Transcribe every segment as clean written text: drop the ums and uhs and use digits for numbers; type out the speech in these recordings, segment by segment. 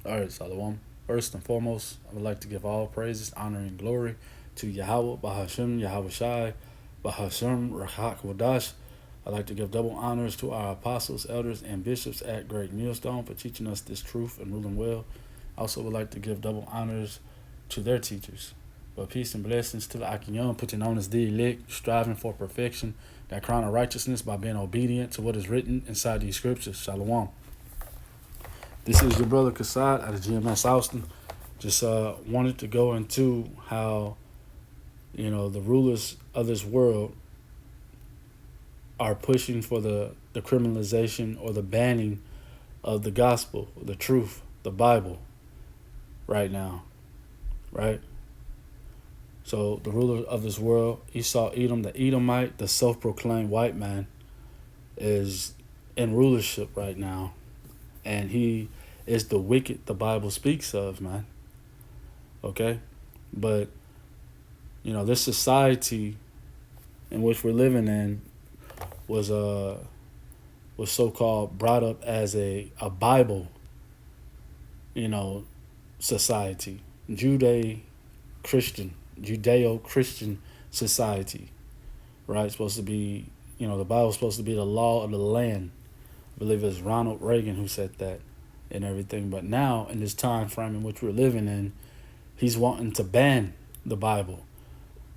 All right, Salawam. First and foremost, I would like to give all praises, honor, and glory to Yahweh, Bahashim, Yahweh Shai, Bahashim, Rahak Wadash. I'd like to give double honors to our apostles, elders, and bishops at Great Millstone for teaching us this truth and ruling well. I also would like to give double honors to their teachers. But peace and blessings to the Akiyon, putting on as the elect, striving for perfection, that crown of righteousness by being obedient to what is written inside these scriptures. Shalom. This is your brother Kassad out of GMS Austin. Just wanted to go into how, the rulers of this world are pushing for the criminalization or the banning of the gospel, the truth, the Bible right now, right? So the ruler of this world, Esau Edom, the Edomite, the self-proclaimed white man, is in rulership right now, and he is the wicked the Bible speaks of, man. Okay, but this society in which we're living in was was so called brought up as a Bible, you know, society, Judeo Christian society, right? It's supposed to be, the Bible's supposed to be the law of the land. I believe it's Ronald Reagan who said that and everything. But now, in this time frame in which we're living in, he's wanting to ban the Bible,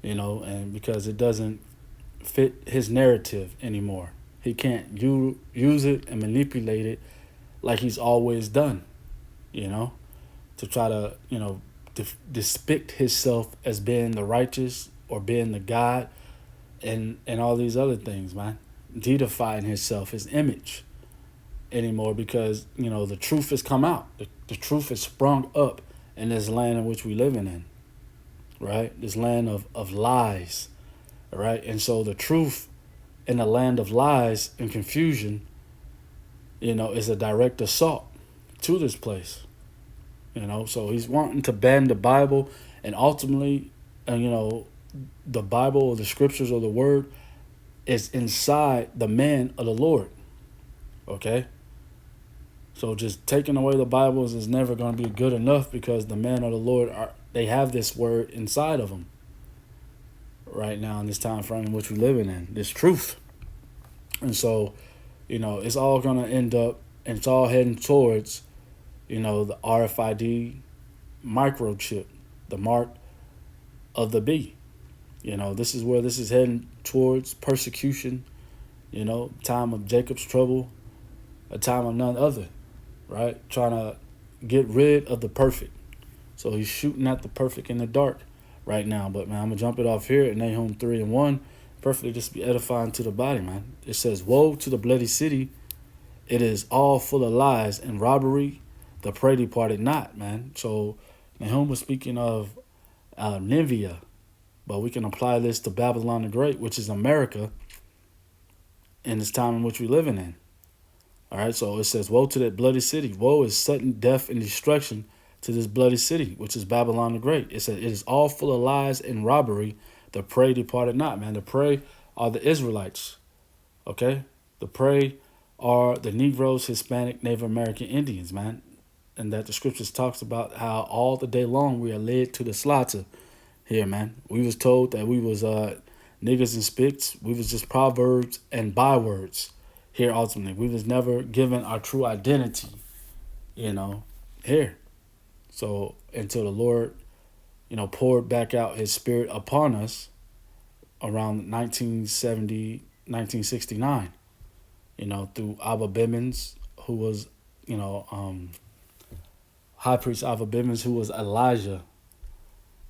and because it doesn't fit his narrative anymore. He can't use it and manipulate it like he's always done, you know, to try to, depict himself as being the righteous or being the God and all these other things, man. Deifying himself, his image anymore because, the truth has come out. The truth has sprung up in this land in which we living in, right? This land of lies, right? And so the truth in the land of lies and confusion, is a direct assault to this place, So he's wanting to ban the Bible and ultimately, the Bible or the scriptures or the word is inside the man of the Lord, okay? So just taking away the Bibles is never going to be good enough because the man of the Lord they have this word inside of them right now in this time frame in which we're living in, this truth. And so, it's all going to end up and it's all heading towards, the RFID microchip, the mark of the B. This is where this is heading towards persecution, time of Jacob's trouble, a time of none other, right? Trying to get rid of the perfect. So he's shooting at the perfect in the dark right now. But man, I'm gonna jump it off here at Nahum 3:1. Perfectly just be edifying to the body, man. It says, "Woe to the bloody city! It is all full of lies and robbery. The prey departed not, man." So Nahum was speaking of Nineveh, but we can apply this to Babylon the Great, which is America, in this time in which we're living in. All right, so it says, "Woe to that bloody city! Woe is sudden death and destruction to this bloody city, which is Babylon the Great." It says, "It is all full of lies and robbery. The prey departed not." Man, the prey are the Israelites. Okay, the prey are the Negroes, Hispanic, Native American Indians, man, and that the scriptures talks about how all the day long we are led to the slaughter. Here, man, we was told that we was niggas and spits. We was just proverbs and bywords. Here, ultimately, we was never given our true identity. Here. So until the Lord, poured back out His Spirit upon us around 1970, 1969. Through Abba Bimmons, who was, High Priest Abba Bimmons, who was Elijah,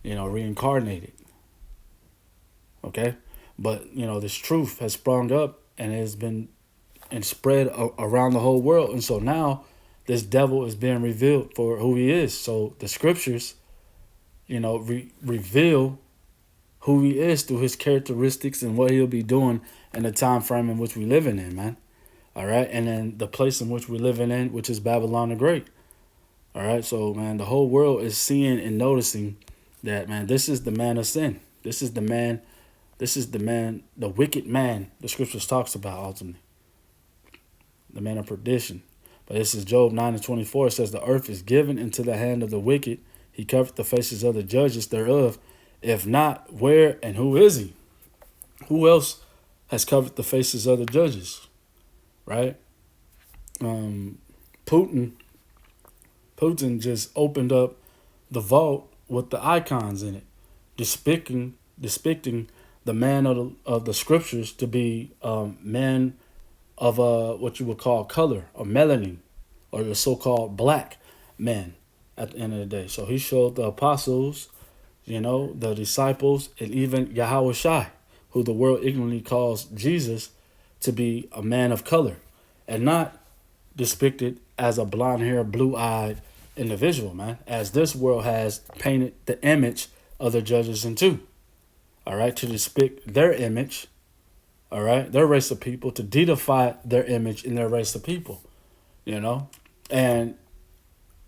reincarnated. Okay, but this truth has sprung up and has been and spread around the whole world, and so now this devil is being revealed for who he is. So the scriptures, reveal who he is through his characteristics and what he'll be doing in the time frame in which we're living in, man. All right, and then the place in which we're living in, which is Babylon the Great. All right, so man, the whole world is seeing and noticing that, man, this is the man of sin. This is the man. This is the man, the wicked man. The scriptures talks about ultimately, the man of perdition. But this is Job 9:24. It says, the earth is given into the hand of the wicked. He covered the faces of the judges thereof. If not, where and who is he? Who else has covered the faces of the judges? Right? Putin just opened up the vault with the icons in it, depicting the man of the scriptures to be man of what you would call color or melanin, or the so-called black man at the end of the day. So he showed the apostles, the disciples, and even Yahweh Shai, who the world ignorantly calls Jesus, to be a man of color and not depicted as a blonde-haired, blue-eyed individual, man, as this world has painted the image of the judges into. All right, to depict their image, all right, their race of people, to deify their image in their race of people, And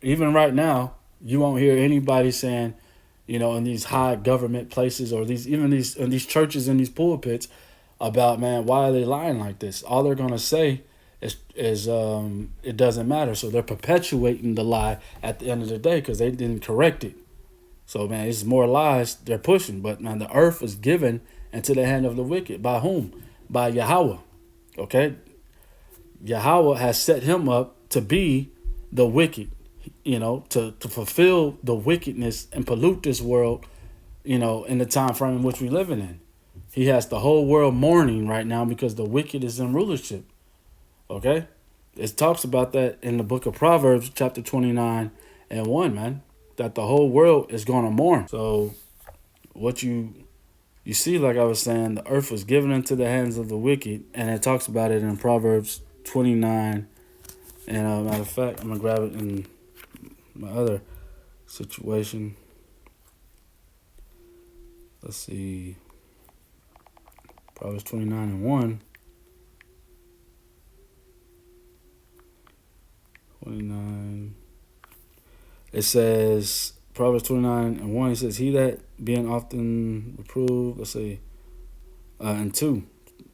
even right now, you won't hear anybody saying, in these high government places or in these churches and these pulpits about, man, why are they lying like this? All they're gonna say is it doesn't matter. So they're perpetuating the lie at the end of the day because they didn't correct it. So, man, it's more lies they're pushing. But, man, the earth is given into the hand of the wicked. By whom? By Yahweh. Okay? Yahweh has set him up to be the wicked, to fulfill the wickedness and pollute this world, in the time frame in which we're living in. He has the whole world mourning right now because the wicked is in rulership. Okay? It talks about that in the book of Proverbs, chapter 29:1, man, that the whole world is going to mourn. So what you see, like I was saying, the earth was given into the hands of the wicked, and it talks about it in Proverbs 29. And matter of fact, I'm going to grab it in my other situation. Let's see. Proverbs 29:1. 29. It says, Proverbs 29:1, it says, he that being often reproved, let's see, and 2.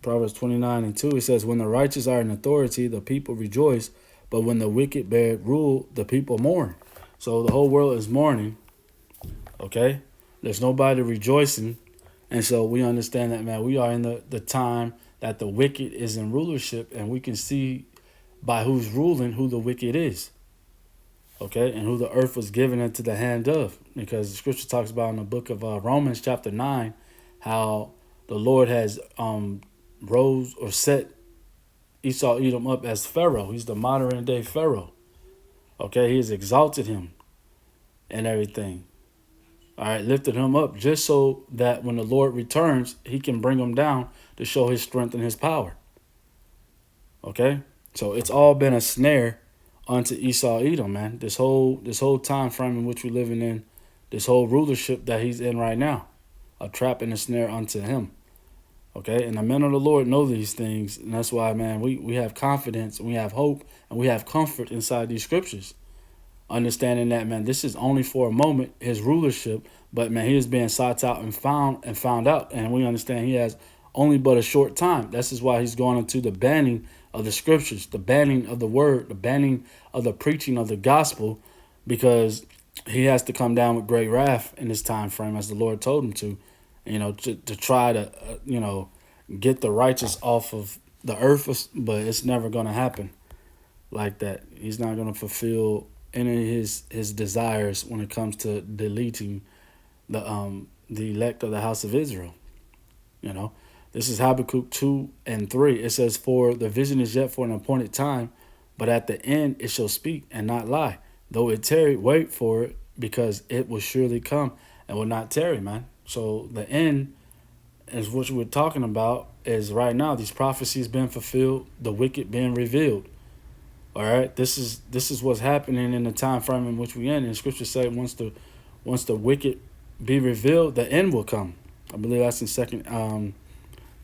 Proverbs 29:2, it says, when the righteous are in authority, the people rejoice, but when the wicked bear rule, the people mourn. So the whole world is mourning, okay? There's nobody rejoicing. And so we understand that, man, we are in the time that the wicked is in rulership, and we can see by who's ruling who the wicked is. Okay, and who the earth was given into the hand of. Because the scripture talks about in the book of Romans chapter 9, how the Lord has rose or set Esau Edom up as Pharaoh. He's the modern day Pharaoh. Okay, he has exalted him and everything. All right, lifted him up just so that when the Lord returns, he can bring him down to show his strength and his power. Okay, so it's all been a snare unto Esau Edom, man. This whole time frame in which we're living in, this whole rulership that he's in right now, a trap and a snare unto him. Okay, and the men of the Lord know these things, and that's why, man, we have confidence, and we have hope, and we have comfort inside these scriptures. Understanding that, man, this is only for a moment, his rulership, but, man, he is being sought out and found out, and we understand he has only but a short time. This is why he's going into the banning of the scriptures, the banning of the word, the banning of the preaching of the gospel, because he has to come down with great wrath in this time frame, as the Lord told him to try to, get the righteous off of the earth, but it's never going to happen like that. He's not going to fulfill any of his desires when it comes to deleting the elect of the house of Israel. This is Habakkuk 2:3. It says, for the vision is yet for an appointed time, but at the end it shall speak and not lie. Though it tarry, wait for it, because it will surely come and will not tarry, man. So the end is what we're talking about, is right now these prophecies being fulfilled, the wicked being revealed. All right, this is what's happening in the time frame in which we're in. And Scripture say once the wicked be revealed, the end will come. I believe that's in Second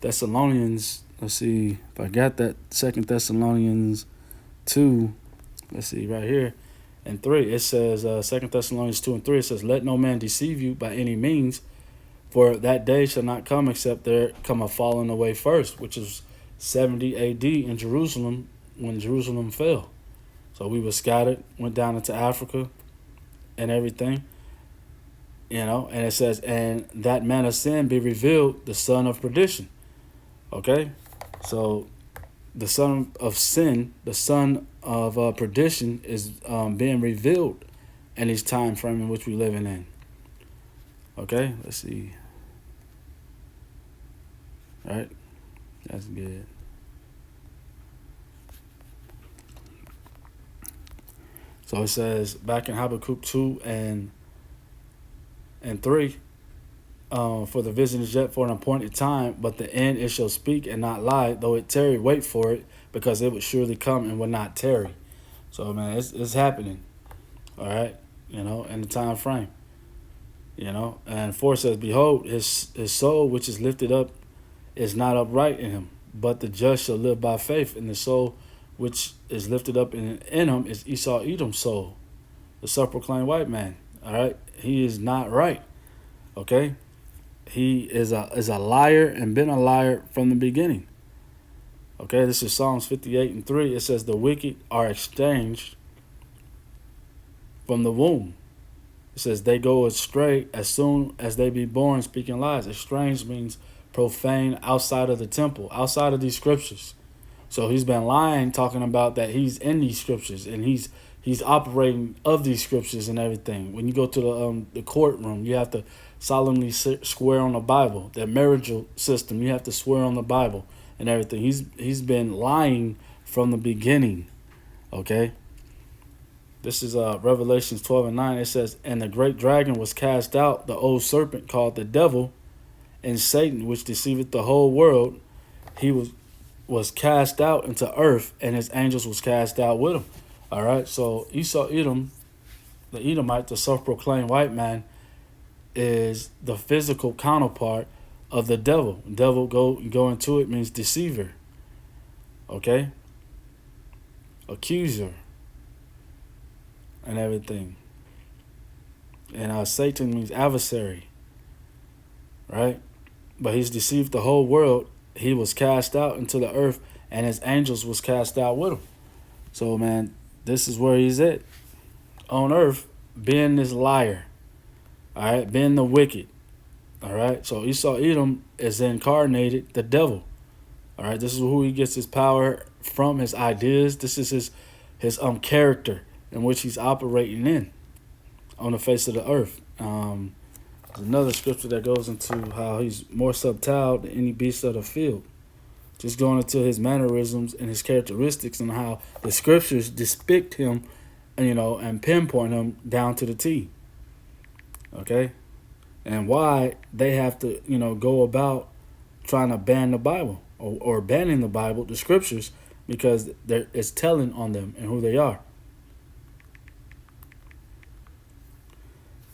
Thessalonians. Let's see if I got that. 2 Thessalonians 2. Let's see right here. And 3. It says 2 Thessalonians 2:3. It says, let no man deceive you by any means, for that day shall not come except there come a falling away first, which is 70 AD in Jerusalem, when Jerusalem fell. So we were scattered, went down into Africa and everything, and it says, and that man of sin be revealed, the son of perdition. Okay? So the son of sin, the son of perdition is being revealed in this time frame in which we living in. Okay? Let's see. All right? That's good. So it says back in Habakkuk 2 and 3, for the vision is yet for an appointed time, but the end it shall speak and not lie. Though it tarry, wait for it, because it would surely come and will not tarry. So, man, it's happening. All right? In the time frame. And 4 says, behold, his soul which is lifted up is not upright in him, but the just shall live by faith. And the soul which is lifted up in him is Esau Edom's soul, the self-proclaimed white man. All right? He is not right. Okay? He is a liar and been a liar from the beginning. Okay? This is Psalms 58 and 3. It says, the wicked are exchanged from the womb. It says, they go astray as soon as they be born, speaking lies. Estranged means profane, outside of the temple, outside of these scriptures. So he's been lying, talking about that he's in these scriptures and he's operating of these scriptures and everything. When you go to the courtroom, you have to solemnly swear on the Bible. That marital system, you have to swear on the Bible and everything. He's been lying from the beginning. Okay. This is Revelations 12 and 9. It says, and the great dragon was cast out, the old serpent called the devil and Satan, which deceiveth the whole world. He was cast out into earth, and his angels was cast out with him. All right, so Esau Edom, the Edomite, the self-proclaimed white man, is the physical counterpart of the devil. Devil, go into it, means deceiver. Okay? Accuser. And everything. And Satan means adversary. Right? But he's deceived the whole world. He was cast out into the earth, and his angels was cast out with him. So, man, this is where he's at. On earth, being this liar. All right? Being the wicked. All right? So Esau Edom is incarnated the devil. All right? This is who he gets his power from, his ideas. This is his character in which he's operating in on the face of the earth. There's another scripture that goes into how he's more subtle than any beast of the field. Just going into his mannerisms and his characteristics and how the scriptures depict him, and pinpoint him down to the T. Okay? And why they have to, go about trying to ban the Bible or banning the Bible, the scriptures, because it's telling on them and who they are.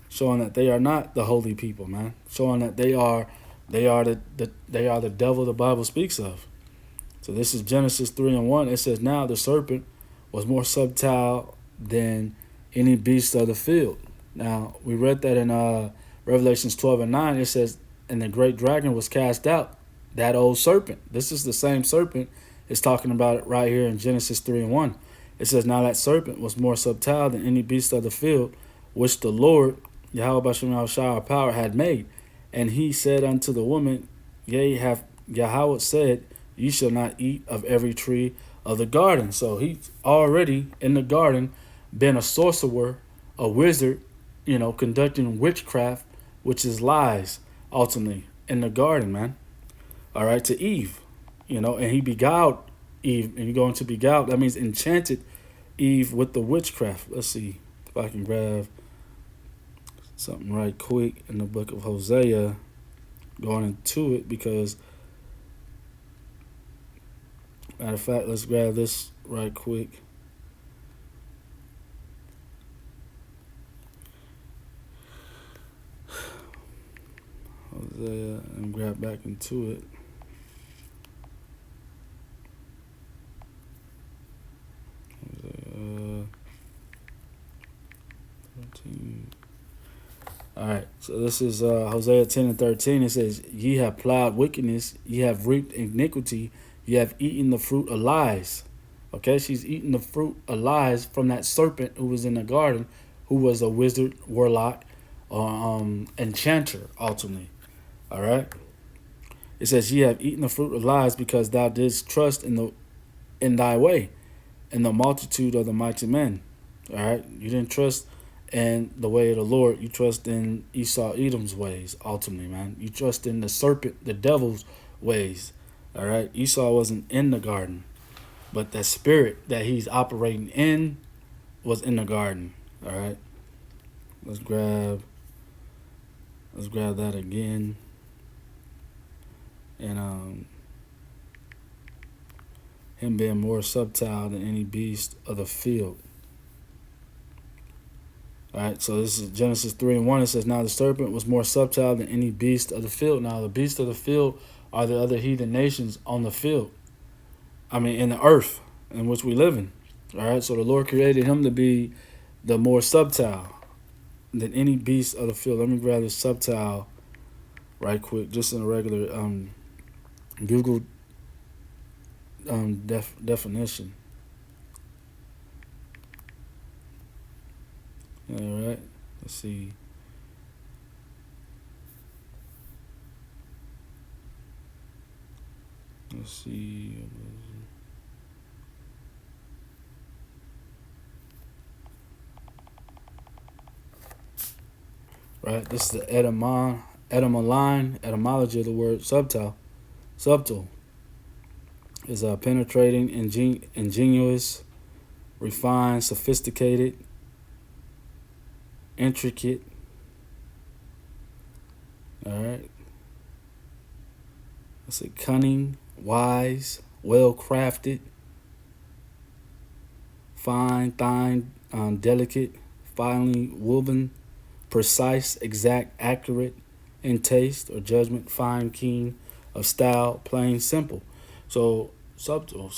Showing that they are not the holy people, man. Showing that they are the devil the Bible speaks of. So this is Genesis 3 and 1. It says, now the serpent was more subtle than any beast of the field. Now, we read that in Revelations 12 and 9. It says, and the great dragon was cast out, that old serpent. This is the same serpent. It's talking about it right here in Genesis 3 and 1. It says, now that serpent was more subtle than any beast of the field, which the Lord, Yahweh Bashem Yahushua, our power, had made. And he said unto the woman, yea, have Yahweh said, you shall not eat of every tree of the garden. So he's already in the garden, been a sorcerer, a wizard, conducting witchcraft, which is lies, ultimately, in the garden, man. All right, to Eve, and he beguiled Eve. And you're going to beguiled, that means enchanted Eve with the witchcraft. Let's see if I can grab something right quick in the book of Hosea, going into it, because matter of fact, let's grab this right quick. Hosea, and grab back into it. Hosea 13. All right, so this is Hosea 10 and 13. It says, ye have plowed wickedness, ye have reaped iniquity, ye have eaten the fruit of lies. Okay, she's eating the fruit of lies from that serpent who was in the garden, who was a wizard, warlock, or enchanter ultimately. All right. It says, "Ye have eaten the fruit of lies, because thou didst trust in thy way, in the multitude of the mighty men." All right, you didn't trust in the way of the Lord. You trust in Esau Edom's ways. Ultimately, man, you trust in the serpent, the devil's ways. All right, Esau wasn't in the garden, but the spirit that he's operating in was in the garden. All right, let's grab that again, and him being more subtle than any beast of the field. All right, so this is Genesis 3:1. It says, "Now the serpent was more subtle than any beast of the field." Now the beasts of the field are the other heathen nations on the field. I mean, in the earth in which we live in. All right, so the Lord created him to be the more subtle than any beast of the field. Let me grab this subtle right quick, just in a regular Google definition. All right, let's see. Let's see. Right, this is the etymology of the word subtle. Subtle is penetrating, ingenious, refined, sophisticated, intricate. All right. Let's say cunning, wise, well crafted, fine, delicate, finely woven, precise, exact, accurate in taste or judgment, fine, keen, of style, plain, simple. So subtle.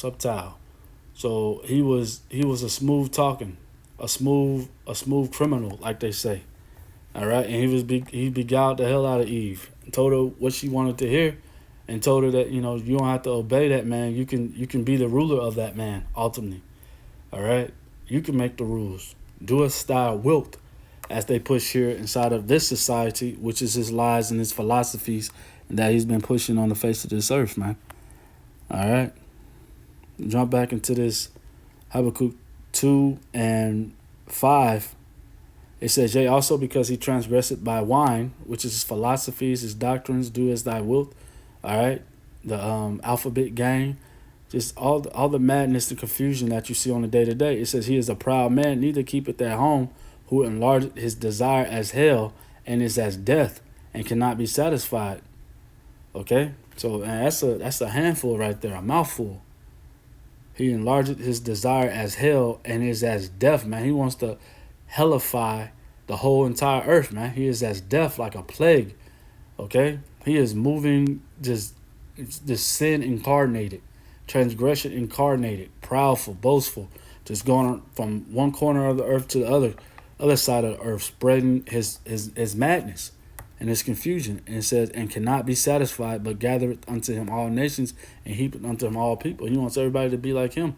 So he was a smooth talking, a smooth criminal, like they say. All right, and he beguiled the hell out of Eve, and told her what she wanted to hear, and told her that you don't have to obey that man. You can be the ruler of that man ultimately. All right, you can make the rules. Do as thou wilt, as they push here inside of this society, which is his lies and his philosophies that he's been pushing on the face of this earth, man. All right, jump back into this Habakkuk 2:5. It says, "Yea, also because he transgressed by wine, which is his philosophies, his doctrines, do as thou wilt." All right, the alphabet gang, just all the madness and confusion that you see on the day to day. It says, "He is a proud man, neither keepeth at home, who enlarged his desire as hell, and is as death, and cannot be satisfied." Okay, so that's a handful right there, a mouthful. He enlarged his desire as hell and is as death, man. He wants to hellify the whole entire earth, man. He is as death, like a plague. Okay, he is moving, just sin incarnated, transgression incarnated, proudful, boastful, just going from one corner of the earth to the other side of the earth, spreading his madness and his confusion. And it says, "And cannot be satisfied, but gathereth unto him all nations, and heapeth unto him all people." He wants everybody to be like him,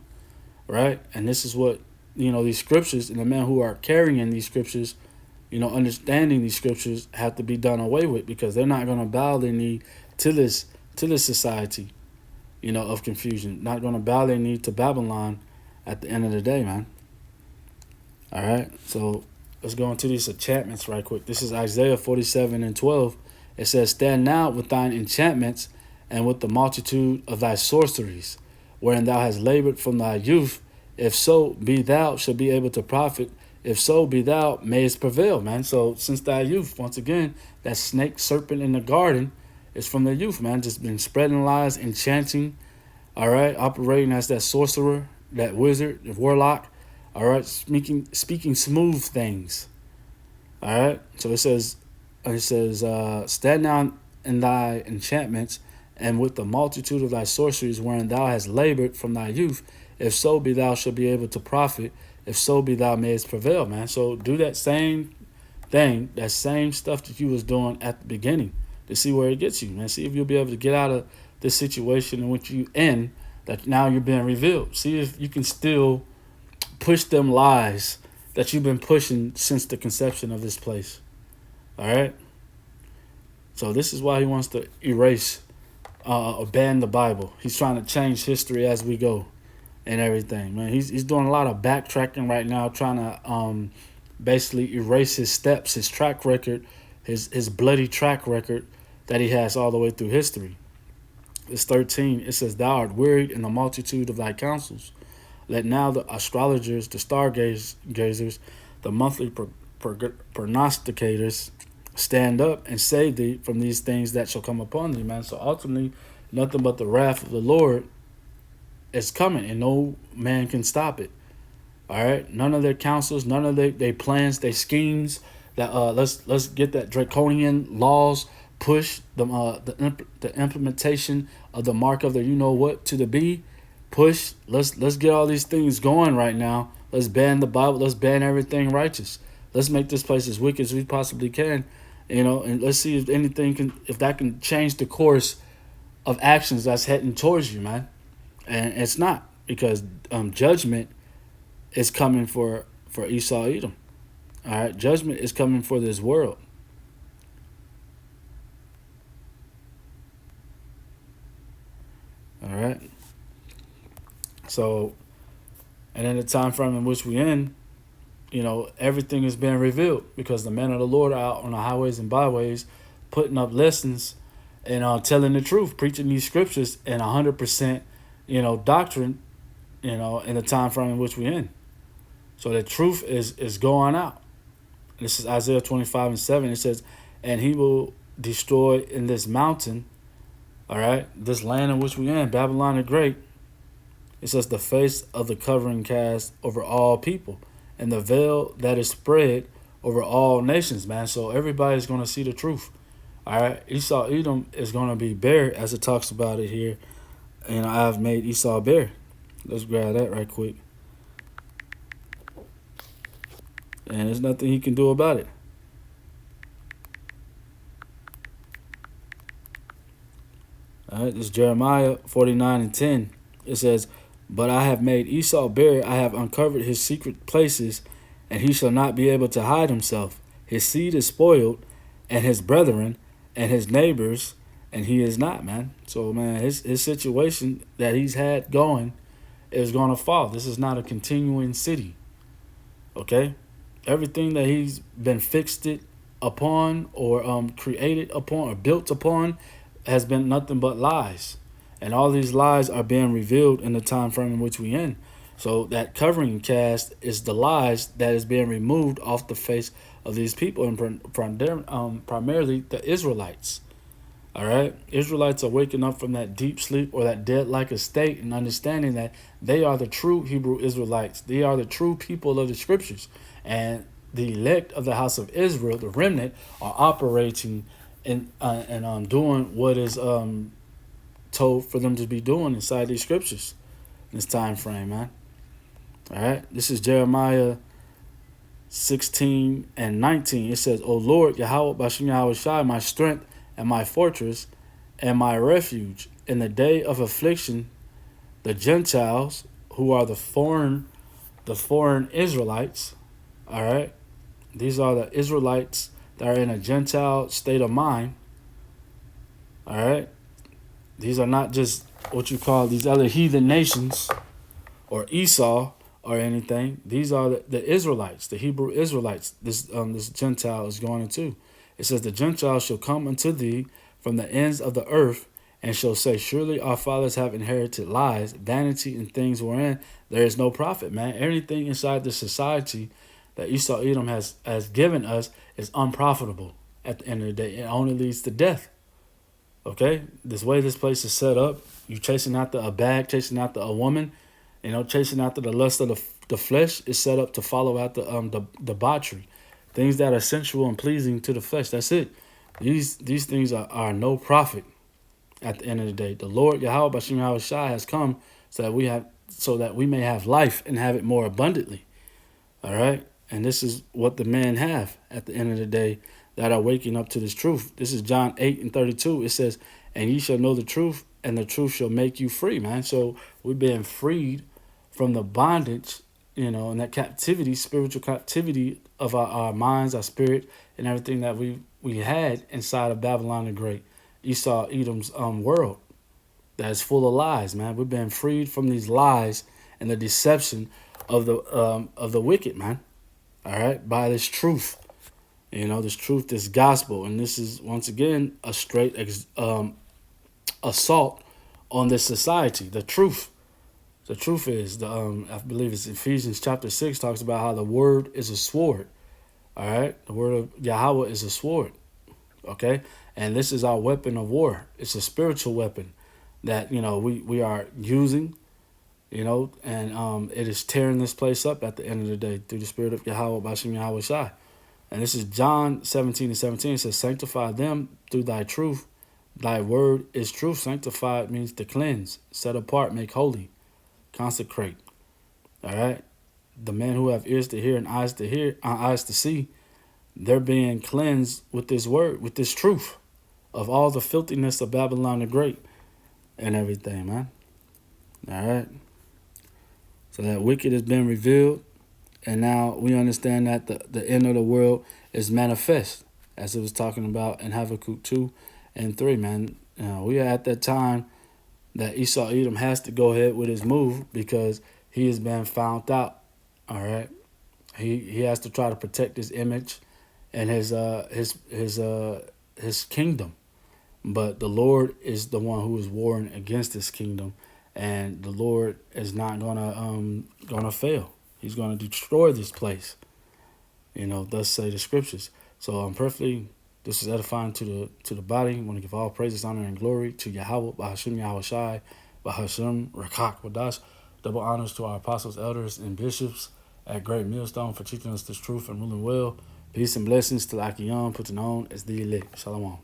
right? And this is what these scriptures, and the men who are carrying these scriptures, understanding these scriptures, have to be done away with, because they're not going to bow their knee to this society, of confusion. Not going to bow their knee to Babylon at the end of the day, man. All right, so let's go into these enchantments right quick. This is Isaiah 47:12. It says, "Stand now with thine enchantments, and with the multitude of thy sorceries, wherein thou hast labored from thy youth. If so be thou shalt be able to profit. If so be thou mayest prevail," man. So since thy youth, once again, that snake serpent in the garden is from their youth, man. Just been spreading lies, enchanting, all right, operating as that sorcerer, that wizard, the warlock, all right, speaking smooth things. All right. So it says, "Stand now in thy enchantments, and with the multitude of thy sorceries, wherein thou hast labored from thy youth. If so be thou shalt be able to profit. If so be thou mayest prevail," man. So do that same thing, that same stuff that you was doing at the beginning, to see where it gets you, man. See if you'll be able to get out of this situation in which you in, that now you're being revealed. See if you can still push them lies that you've been pushing since the conception of this place. All right. So this is why he wants to erase or ban the Bible. He's trying to change history as we go and everything. Man, he's doing a lot of backtracking right now, trying to basically erase his steps, his track record, his bloody track record that he has all the way through history. It's 13. It says, "Thou art wearied in the multitude of thy counsels. Let now the astrologers, the stargazers, the monthly prognosticators stand up and save thee from these things that shall come upon thee," man. So ultimately, nothing but the wrath of the Lord is coming, and no man can stop it. All right, none of their counsels, none of their plans, their schemes. That let's get that draconian laws push the implementation of the mark of the you know what to the B. Push. Let's get all these things going right now. Let's ban the Bible. Let's ban everything righteous. Let's make this place as wicked as we possibly can, and let's see if anything if that can change the course of actions that's heading towards you, man. And it's not, because judgment is coming for Esau Edom. All right, judgment is coming for this world. All right. So, and in the time frame in which we in, everything is being revealed, because the men of the Lord are out on the highways and byways, putting up lessons and telling the truth, preaching these scriptures in 100%, doctrine, in the time frame in which we in. So the truth is going out. This is Isaiah 25:7. It says, "And he will destroy in this mountain," all right, "this land in which we in, Babylon the Great." It says, "the face of the covering cast over all people, and the veil that is spread over all nations," man. So everybody's going to see the truth. All right, Esau Edom is going to be bare, as it talks about it here. And I have made Esau bare. Let's grab that right quick. And there's nothing he can do about it. All right, this is Jeremiah 49:10. It says, "But I have made Esau bare, I have uncovered his secret places, and he shall not be able to hide himself. His seed is spoiled, and his brethren, and his neighbors, and he is not," man. So, man, his situation that he's had going is going to fall. This is not a continuing city, okay? Everything that he's been fixed it upon, or created upon, or built upon, has been nothing but lies. And all these lies are being revealed in the time frame in which we in. So that covering cast is the lies that is being removed off the face of these people, and primarily the Israelites. All right, Israelites are waking up from that deep sleep, or that dead-like estate, and understanding that they are the true Hebrew Israelites. They are the true people of the scriptures, and the elect of the house of Israel, the remnant, are operating and doing what is told for them to be doing inside these scriptures in this time frame, man. All right, this is Jeremiah 16:19. It says, "O Lord, Yahweh Bashem Yahweh Shai, my strength and my fortress and my refuge, in the day of affliction, the Gentiles, who are the foreign Israelites," all right, these are the Israelites that are in a Gentile state of mind, all right. These are not just what you call these other heathen nations or Esau or anything. These are the Israelites, the Hebrew Israelites. This Gentile is going into. It says, "The Gentiles shall come unto thee from the ends of the earth, and shall say, Surely our fathers have inherited lies, vanity, and things wherein there is no profit," man. Everything inside the society that Esau Edom has given us is unprofitable at the end of the day. It only leads to death. Okay, this way this place is set up, you chasing after a bag, chasing after a woman, chasing after the lust of the flesh, is set up to follow after the debauchery, things that are sensual and pleasing to the flesh. That's it. These things are no profit at the end of the day. The Lord Yahweh Bashem Yahweh Shai has come so that we may have life and have it more abundantly. All right, and this is what the men have at the end of the day, that are waking up to this truth. This is John 8:32. It says, and ye shall know the truth, and the truth shall make you free, man. So we're being freed from the bondage, and that captivity, spiritual captivity of our minds, our spirit, and everything that we had inside of Babylon the Great, Esau, Edom's world that is full of lies, man. We've been freed from these lies and the deception of the wicked, man. All right, by this truth, this truth, this gospel, and this is once again a straight assault on this society. The truth. The truth is I believe it's Ephesians chapter 6 talks about how the word is a sword. All right, the word of Yahweh is a sword. Okay, and this is our weapon of war. It's a spiritual weapon that we are using, and it is tearing this place up at the end of the day through the spirit of Yahweh Bashim Yahweh Shai. And this is John 17:17. It says, sanctify them through thy truth. Thy word is truth. Sanctified means to cleanse, set apart, make holy, consecrate. All right. The men who have ears to hear and eyes to see, they're being cleansed with this word, with this truth of all the filthiness of Babylon the Great and everything, man. All right. So that wicked has been revealed, and now we understand that the end of the world is manifest, as it was talking about in Habakkuk 2 and 3, man. We are at that time that Esau Edom has to go ahead with his move because he has been found out. All right. He has to try to protect his image and his kingdom. But the Lord is the one who is warring against this kingdom, and the Lord is not gonna fail. He's gonna destroy this place. Thus say the scriptures. So this is edifying to the body. I want to give all praises, honor, and glory to Yahweh, Bahashim Yahweh Shai, Bahashim Rakak Wadash. Double honors to our apostles, elders, and bishops at Great Millstone for teaching us this truth and ruling well. Peace and blessings to Akiyam, putting on as the elect. Shalom.